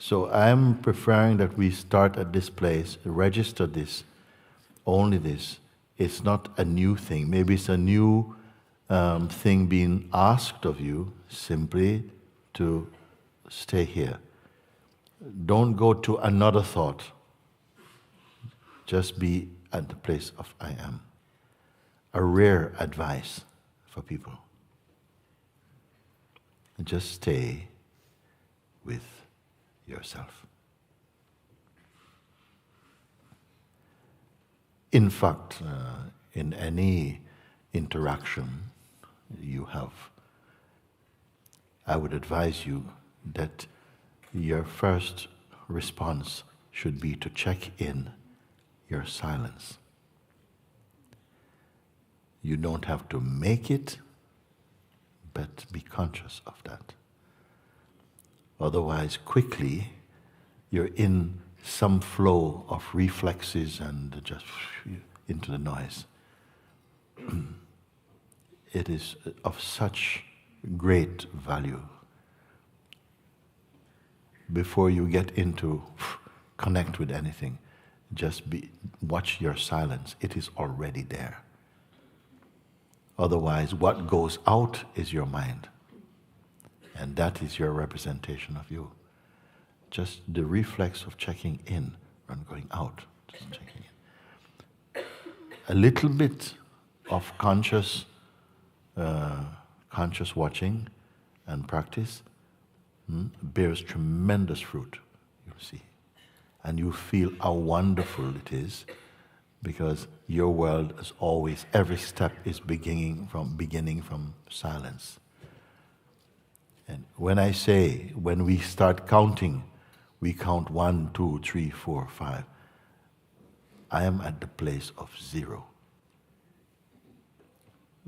So I'm preferring that we start at this place, register this, only this. It's not a new thing. Maybe it's a new thing being asked of you, simply to stay here. Don't go to another thought. Just be at the place of I am. A rare advice for people. Just stay with yourself. In fact, in any interaction you have, I would advise you that your first response should be to check in your silence. You don't have to make it, but be conscious of that. Otherwise, quickly, you're in some flow of reflexes and just into the noise. It is of such great value. Before you get into connect with anything, just watch your silence. It is already there. Otherwise, what goes out is your mind. And that is your representation of you. Just the reflex of checking in and going out. Just checking in. A little bit of conscious watching and practice bears tremendous fruit, you'll see. And you feel how wonderful it is, because your world is always, every step is beginning from silence. And when I say, when we start counting, we count 1, 2, 3, 4, 5. I am at the place of 0.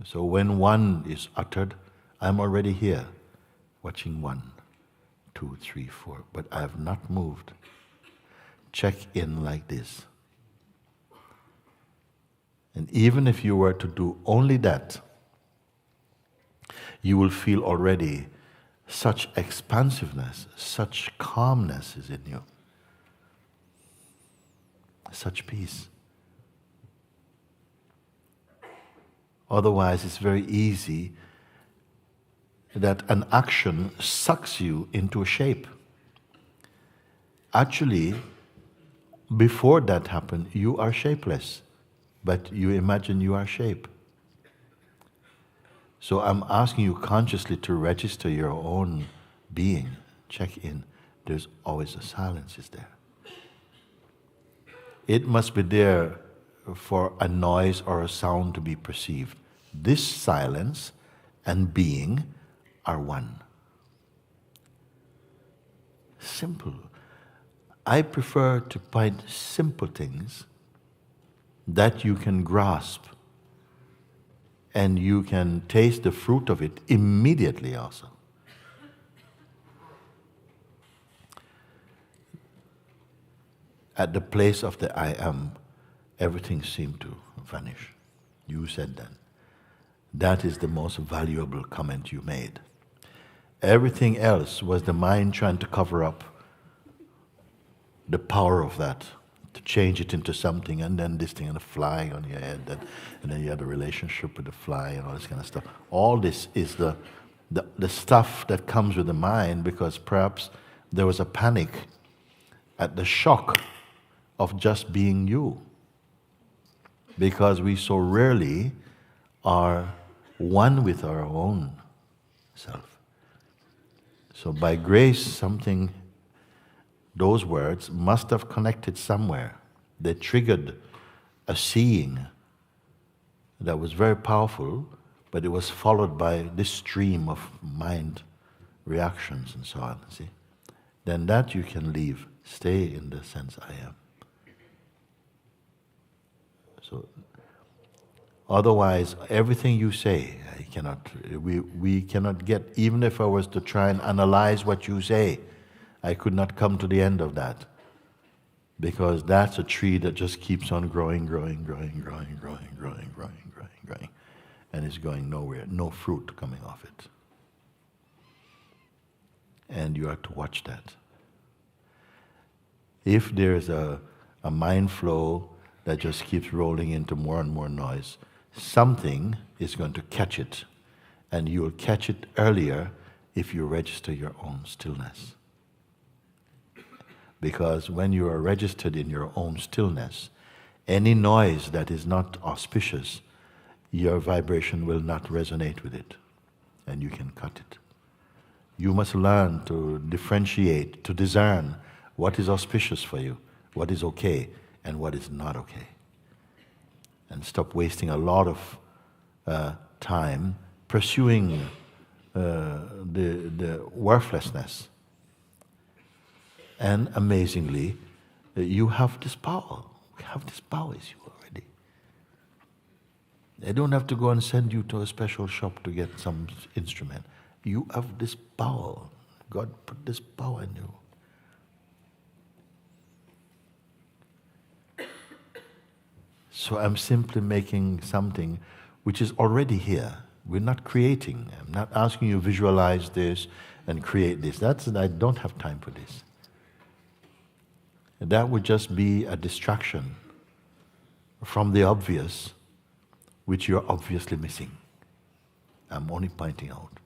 So when 1 is uttered, I'm already here, watching 1, 2, 3, 4, but I have not moved. Check in like this. And even if you were to do only that, you will feel already such expansiveness, such calmness is in you, such peace. Otherwise, it's very easy that an action sucks you into a shape. Actually, before that happened, you are shapeless, but you imagine you are shape. So I'm asking you consciously to register your own being. Check in. There's always a silence is there. It must be there for a noise or a sound to be perceived. This silence and being are one. Simple. I prefer to find simple things that you can grasp, and you can taste the fruit of it immediately also. At the place of the I am, everything seemed to vanish. You said that. That is the most valuable comment you made. Everything else was the mind trying to cover up the power of that, to change it into something, and then this thing and a fly on your head, and then you had a relationship with the fly and all this kind of stuff. All this is the stuff that comes with the mind, because perhaps there was a panic at the shock of just being you, because we so rarely are one with our own self. So by grace, those words must have connected somewhere. They triggered a seeing that was very powerful, but it was followed by this stream of mind reactions and so on, see? Then that you can leave. Stay in the sense I am. So, otherwise, everything you say, we cannot get, even if I was to try and analyze what you say, I could not come to the end of that, because that's a tree that just keeps on growing, and is going nowhere, no fruit coming off it. And you have to watch that. If there's a mind flow that just keeps rolling into more and more noise, something is going to catch it, and you'll catch it earlier if you register your own stillness. Because when you are registered in your own stillness, any noise that is not auspicious, your vibration will not resonate with it, and you can cut it. You must learn to differentiate, to discern what is auspicious for you, what is okay, and what is not okay. And stop wasting a lot of time pursuing the worthlessness. And amazingly, you have this power. You have this power is you already. They don't have to go and send you to a special shop to get some instrument. You have this power. God put this power in you. So I'm simply making something which is already here. We're not creating. I'm not asking you to visualize this and create this. I don't have time for this. That would just be a distraction from the obvious, which you're obviously missing. I'm only pointing out.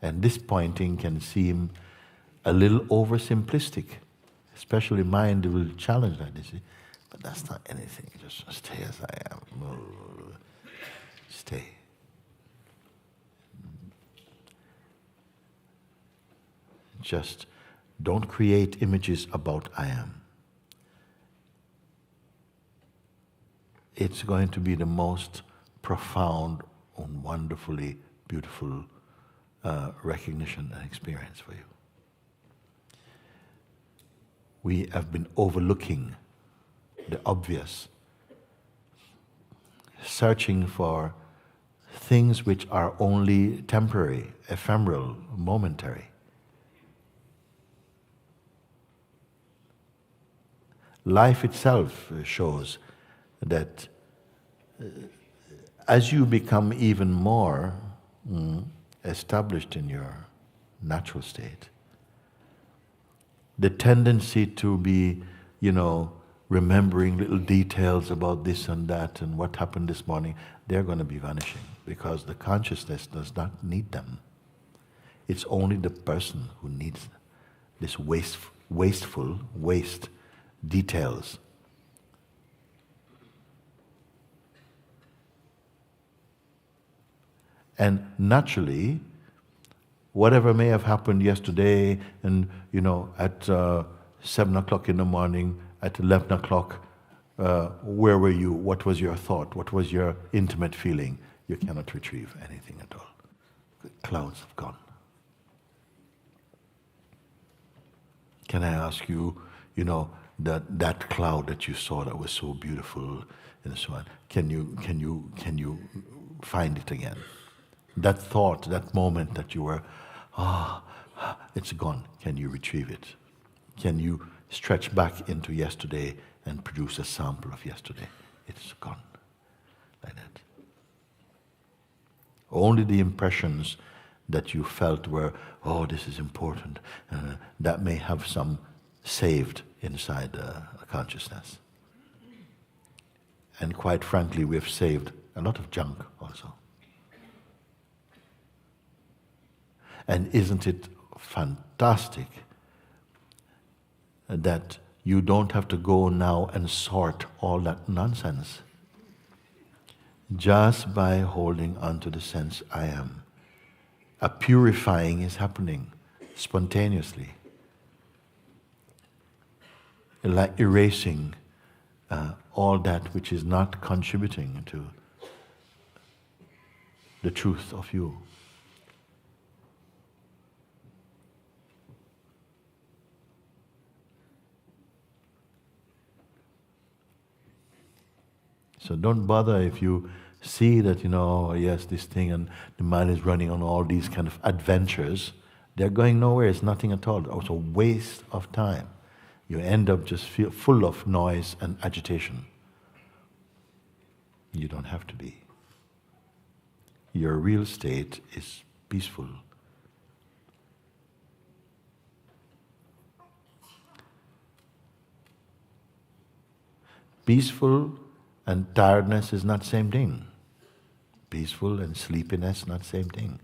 And this pointing can seem a little oversimplistic, especially mine will challenge that, you see. But that's not anything. Just stay as I am. Stay. Just don't create images about I am. It's going to be the most profound and wonderfully beautiful recognition and experience for you. We have been overlooking the obvious, searching for things which are only temporary, ephemeral, momentary. Life itself shows that as you become even more established in your natural state, the tendency to be, remembering little details about this and that and what happened this morning, they're going to be vanishing because the consciousness does not need them. It's only the person who needs this wasteful details. And naturally, whatever may have happened yesterday and, at 7 o'clock in the morning, at 11 o'clock, where were you? What was your thought? What was your intimate feeling? You cannot retrieve anything at all. The clouds have gone. Can I ask you, that cloud that you saw that was so beautiful and so on, can you find it again? That thought, that moment that you were, it's gone. Can you retrieve it? Can you stretch back into yesterday and produce a sample of yesterday? It's gone. Like that. Only the impressions that you felt were, this is important, that may have some saved inside consciousness. And quite frankly, we have saved a lot of junk also. And isn't it fantastic that you don't have to go now and sort all that nonsense just by holding on to the sense I am? A purifying is happening spontaneously, like erasing all that which is not contributing to the truth of you. So don't bother if you see that, yes, this thing, and the mind is running on all these kind of adventures. They're going nowhere. It's nothing at all. It's a waste of time. You end up just full of noise and agitation. You don't have to be. Your real state is peaceful. Peaceful and tiredness is not the same thing. Peaceful and sleepiness, not the same thing.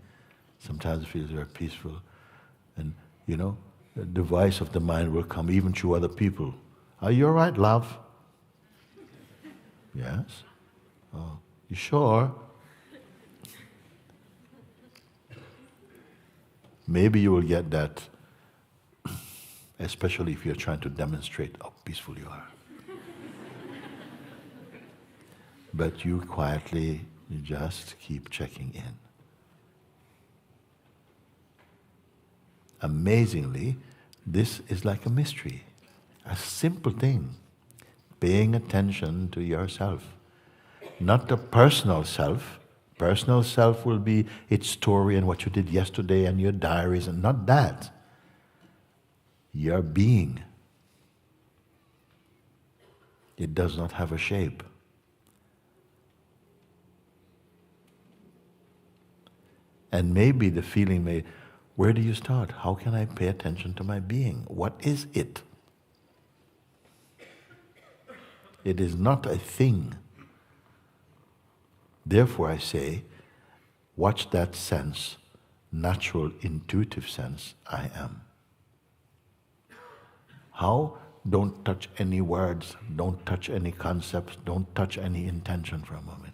Sometimes it feels very peaceful. And, the voice of the mind will come even through other people. Are you all right, love? Yes. Oh, you sure? Maybe you will get that, especially if you're trying to demonstrate how peaceful you are. But you quietly, you just keep checking in. Amazingly, this is like a mystery, a simple thing. Paying attention to yourself. Not the personal self. Personal self will be its story and what you did yesterday and your diaries, and not that. Your being. It does not have a shape. And maybe the feeling may, where do you start? How can I pay attention to my being? What is it? It is not a thing. Therefore I say, watch that sense, natural, intuitive sense, I am. How? Don't touch any words, don't touch any concepts, don't touch any intention for a moment.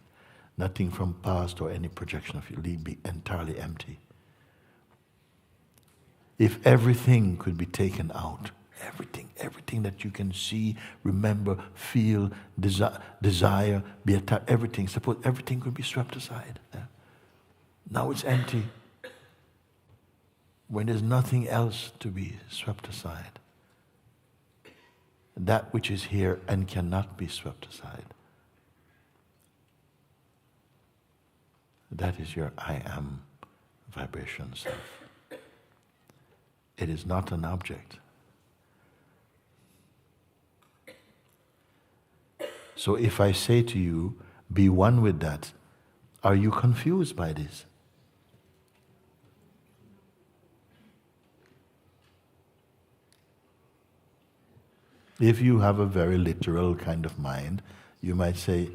Nothing from past or any projection of you. Be entirely empty. If everything could be taken out, everything that you can see, remember, feel, desire, be attached, everything. Suppose everything could be swept aside. Now it's empty. When there's nothing else to be swept aside. That which is here and cannot be swept aside. That is your I am vibration self. It is not an object. So if I say to you, be one with that, are you confused by this? If you have a very literal kind of mind, you might say,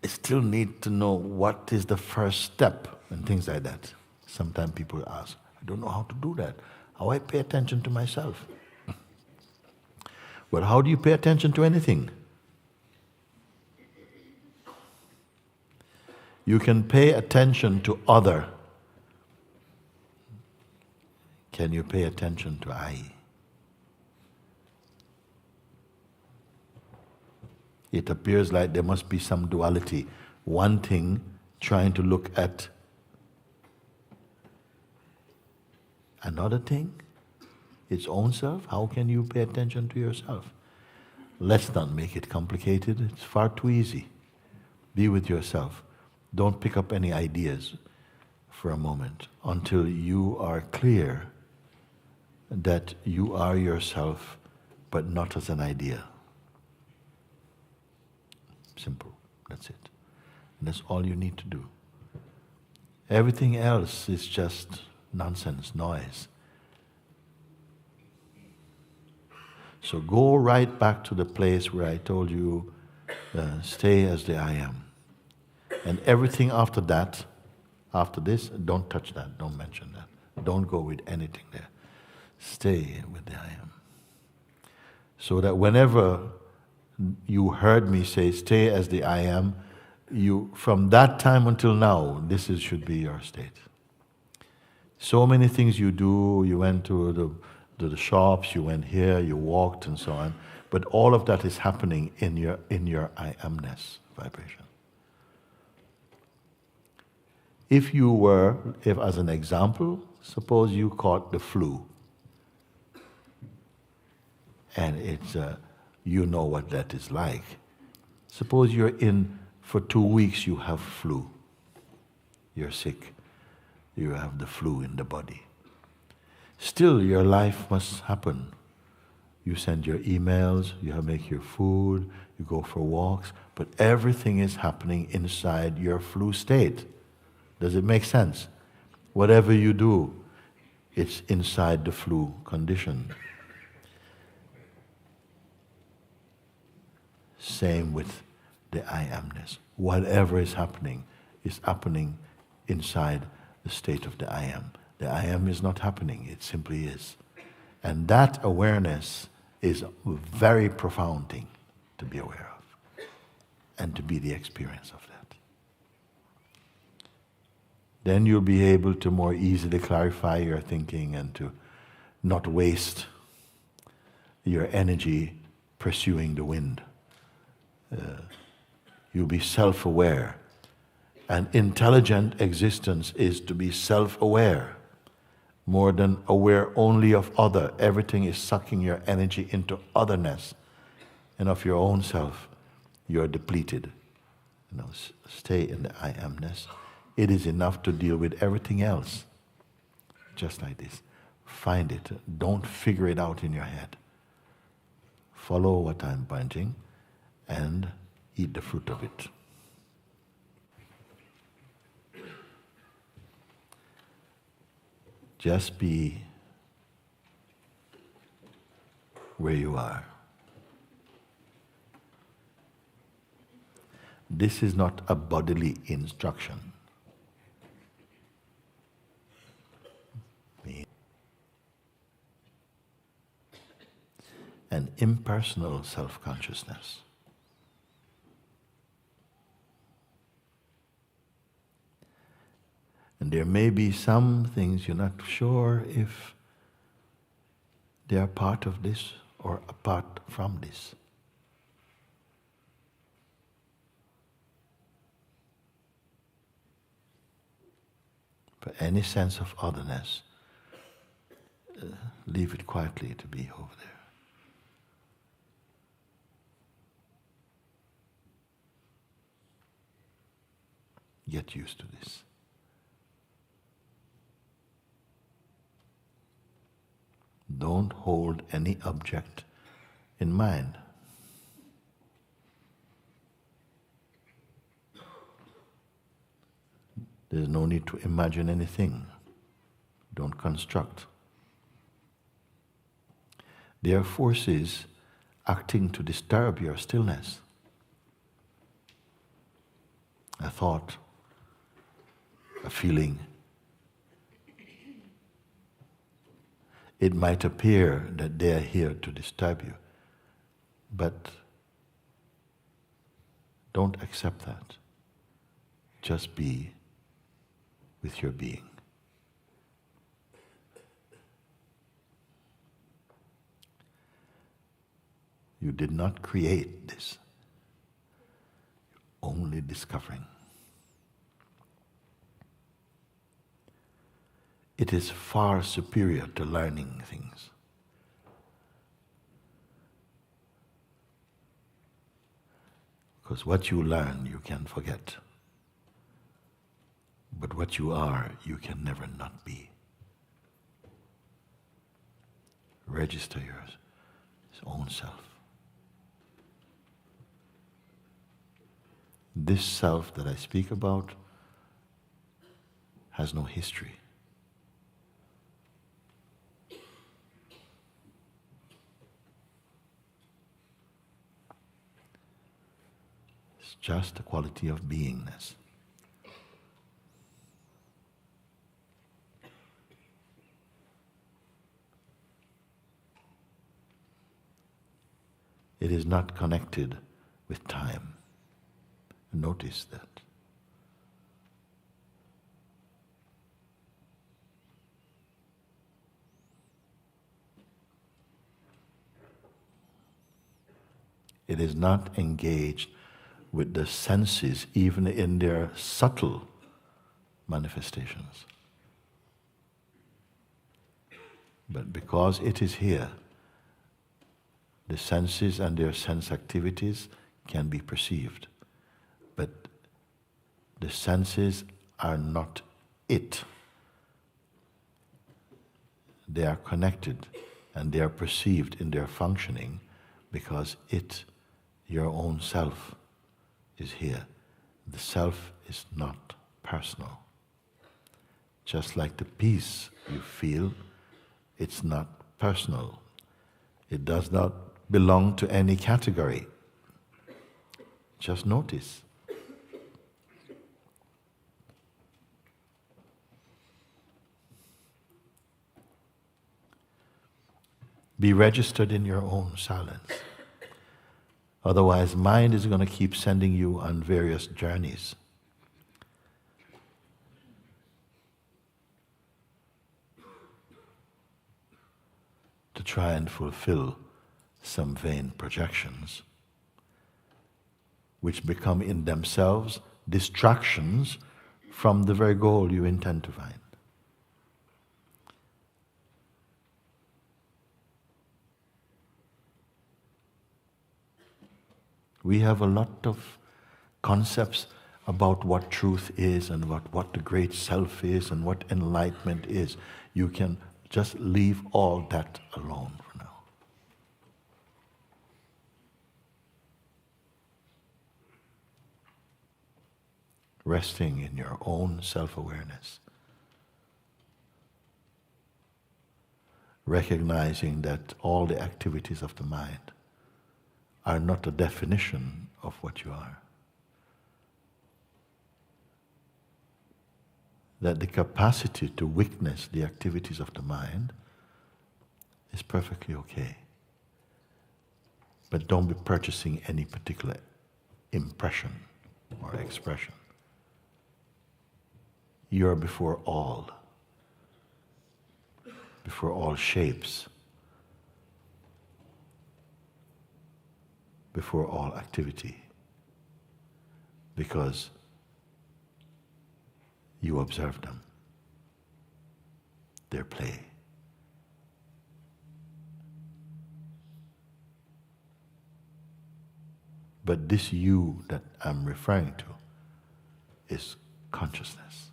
I still need to know what is the first step and things like that. Sometimes people ask, I don't know how to do that. How I pay attention to myself? Well, how do you pay attention to anything? You can pay attention to other. Can you pay attention to I? It appears like there must be some duality. One thing trying to look at another thing, its own self. How can you pay attention to yourself? Let's not make it complicated. It's far too easy. Be with yourself. Don't pick up any ideas for a moment until you are clear that you are yourself, but not as an idea. Simple. That's it. And that's all you need to do. Everything else is just nonsense, noise. So go right back to the place where I told you, stay as the I am. And everything after that, after this, don't touch that, don't mention that. Don't go with anything there. Stay with the I am. So that whenever you heard me say, stay as the I am, you, from that time until now, should be your state. So many things you do, you went to the shops, you went here, you walked and so on, but all of that is happening in your I amness vibration. If as an example, suppose you caught the flu, and it's you know what that is like. Suppose you're in for 2 weeks, you have flu. You're sick. You have the flu in the body. Still, your life must happen. You send your emails, you make your food, you go for walks, but everything is happening inside your flu state. Does it make sense? Whatever you do, it's inside the flu condition. Same with the I amness. Whatever is happening inside the state of the I am. The I am is not happening, it simply is. And that awareness is a very profound thing to be aware of and to be the experience of that. Then you'll be able to more easily clarify your thinking and to not waste your energy pursuing the wind. You'll be self-aware. An intelligent existence is to be self-aware, more than aware only of other. Everything is sucking your energy into otherness, and of your own self, you're depleted. Stay in the I amness. It is enough to deal with everything else. Just like this. Find it. Don't figure it out in your head. Follow what I'm pointing and eat the fruit of it. Just be where you are. This is not a bodily instruction. An impersonal self-consciousness. And there may be some things you're not sure if they are part of this or apart from this. But any sense of otherness, leave it quietly to be over there. Get used to this. Don't hold any object in mind. There's no need to imagine anything. Don't construct. There are forces acting to disturb your stillness. A thought, a feeling. It might appear that they are here to disturb you, but don't accept that. Just be with your being. You did not create this. You're only discovering. It is far superior to learning things. Because what you learn, you can forget. But what you are, you can never not be. Register your own self. This self that I speak about has no history. It's just the quality of beingness. It is not connected with time. Notice that. It is not engaged with the senses, even in their subtle manifestations. But because it is here, the senses and their sense activities can be perceived. But the senses are not it. They are connected and they are perceived in their functioning because it, your own self, is here. The self is not personal. Just like the peace you feel, it's not personal. It does not belong to any category. Just notice. Be registered in your own silence. Otherwise, mind is going to keep sending you on various journeys. To try and fulfill some vain projections, which become in themselves distractions from the very goal you intend to find. We have a lot of concepts about what truth is and what the great self is and what enlightenment is. You can just leave all that alone for now. Resting in your own self-awareness. Recognizing that all the activities of the mind are not a definition of what you are. That the capacity to witness the activities of the mind is perfectly okay. But don't be purchasing any particular impression or expression. You are before all shapes, before all activity, because you observe them, their play. But this you that I'm referring to is consciousness.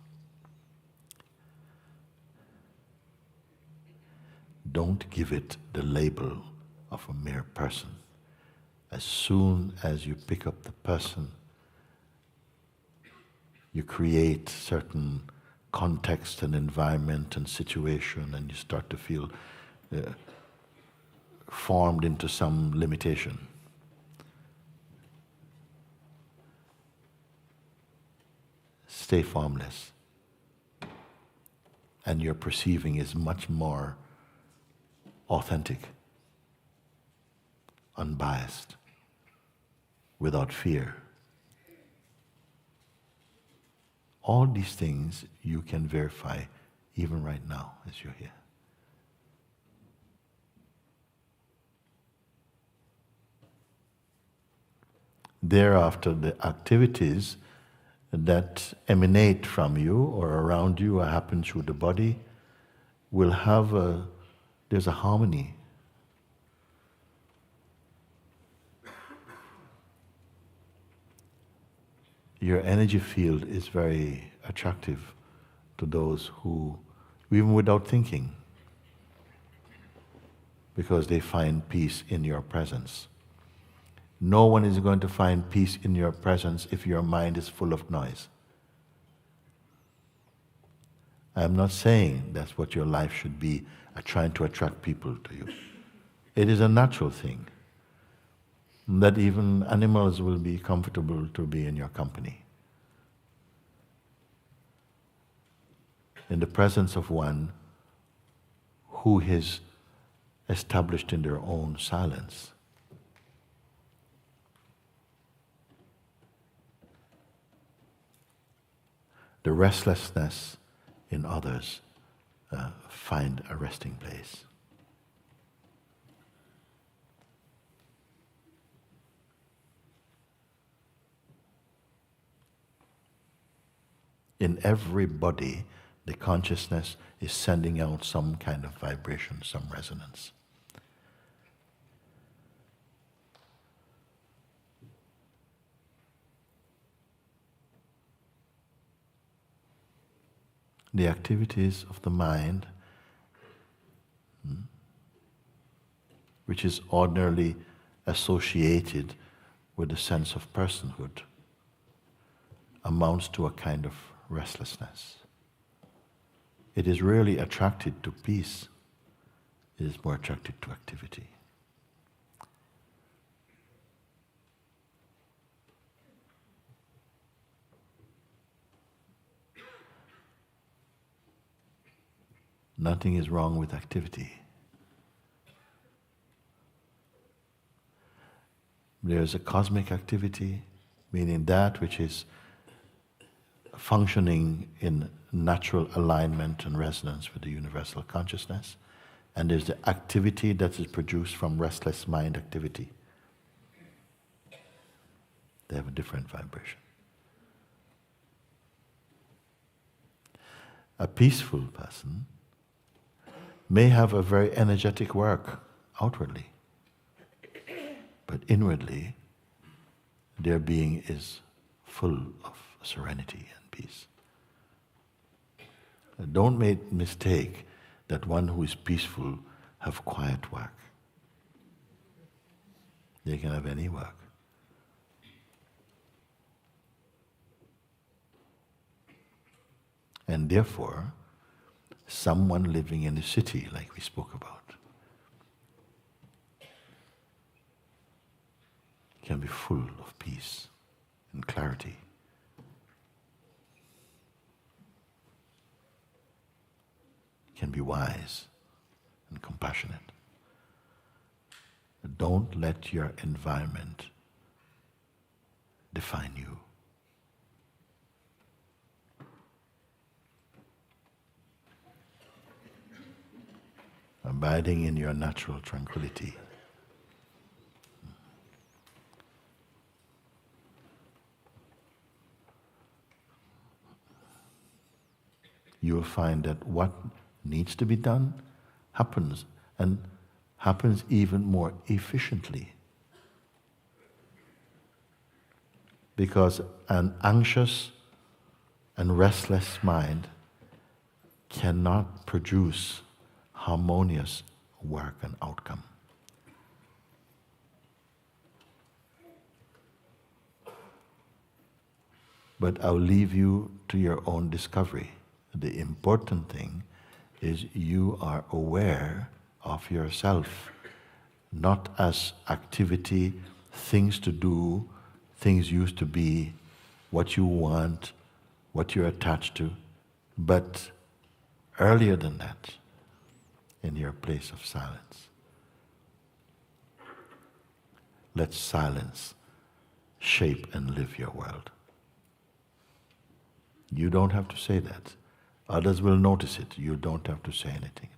Don't give it the label of a mere person. As soon as you pick up the person, you create certain context and environment and situation, and you start to feel formed into some limitation. Stay formless. And your perceiving is much more authentic, unbiased, without fear. All these things you can verify even right now as you're here. Thereafter, the activities that emanate from you or around you or happen through the body will have there's a harmony. Your energy field is very attractive to those who, even without thinking, because they find peace in your presence. No one is going to find peace in your presence if your mind is full of noise. I'm not saying that's what your life should be, trying to attract people to you. It is a natural thing that even animals will be comfortable to be in your company. In the presence of one who is established in their own silence. The restlessness in others find a resting place. In every body, the consciousness is sending out some kind of vibration, some resonance. The activities of the mind, which is ordinarily associated with the sense of personhood, amounts to a kind of restlessness. It is rarely attracted to peace. It is more attracted to activity. Nothing is wrong with activity. There is a cosmic activity, meaning that which is functioning in natural alignment and resonance with the universal consciousness. And there's the activity that is produced from restless mind activity. They have a different vibration. A peaceful person may have a very energetic work outwardly, but inwardly their being is full of serenity and peace. Don't make mistake that one who is peaceful have quiet work. They can have any work. And therefore, someone living in the city, like we spoke about, can be full of peace and clarity. Can be wise and compassionate. Don't let your environment define you. Abiding in your natural tranquility. You will find that what needs to be done happens, and happens even more efficiently. Because an anxious and restless mind cannot produce harmonious work and outcome. But I'll leave you to your own discovery. The important thing is you are aware of yourself, not as activity, things to do, things used to be, what you want, what you're attached to, but earlier than that, in your place of silence. Let silence shape and live your world. You don't have to say that. Others will notice it. You don't have to say anything.